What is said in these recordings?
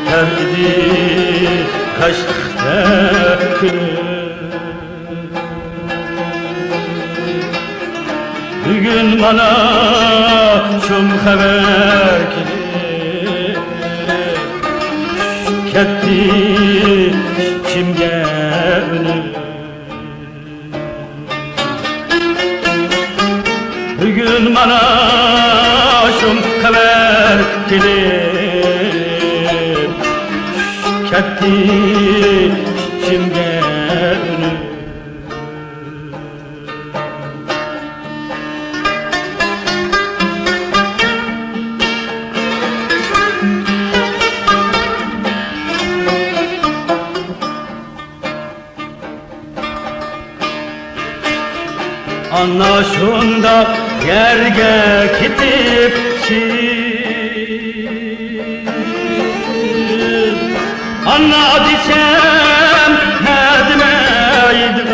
terdi kaçtıkta bugün bana şum haber kelip ketdi kimge ünüm bugün bana şum haber kelip ketdi kimge ünüm Anna şunda yerge kitipsin Anna desem nedmeydim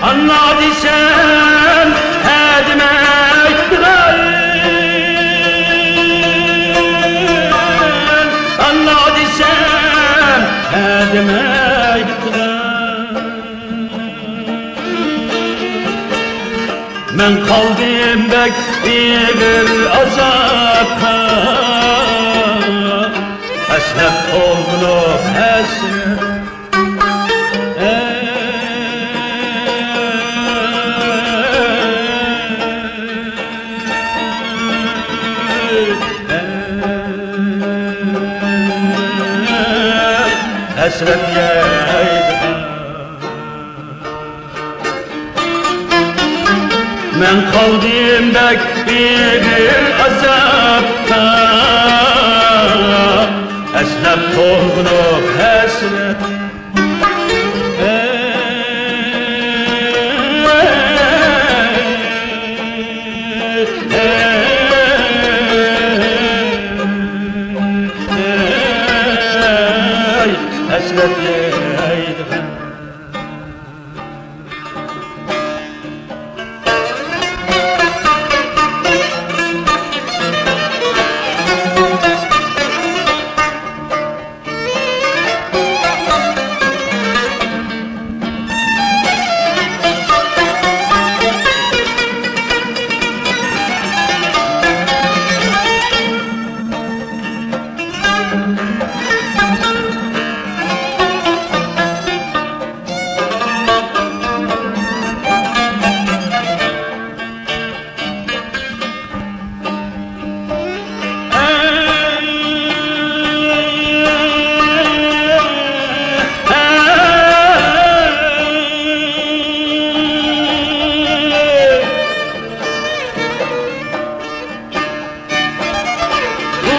Anna desem nedmeydim Anna desem nedmeydim Men kaldım bek bir azapta Esnaf olup esnaf Esnaf yaydım Men kaldım bek bir azapta Esnaf toğunup esnaf Esnaf yaydım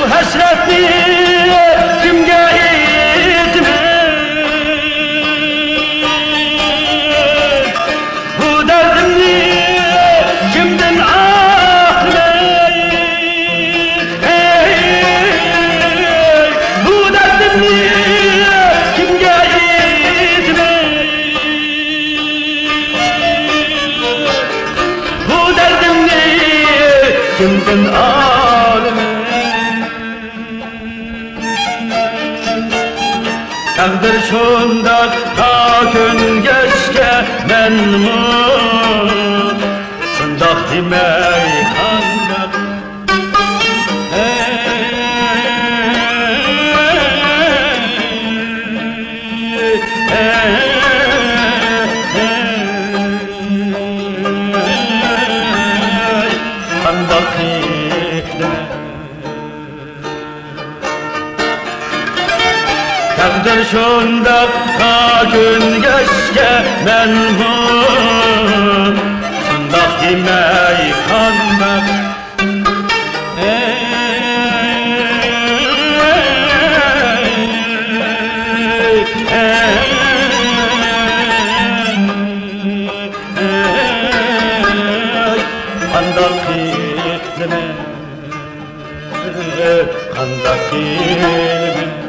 Hasretli kimge etmek Bu derdimni kimden ahmet Bu derdimni kimge etmek Bu derdimni kimden ahmet Takdir şunda ta gün geçke men mu Sındak demey kandak Kandak demey Takdir şunda ta gün geçke men mu Sındak demey kandak Kandak demey Kandak demey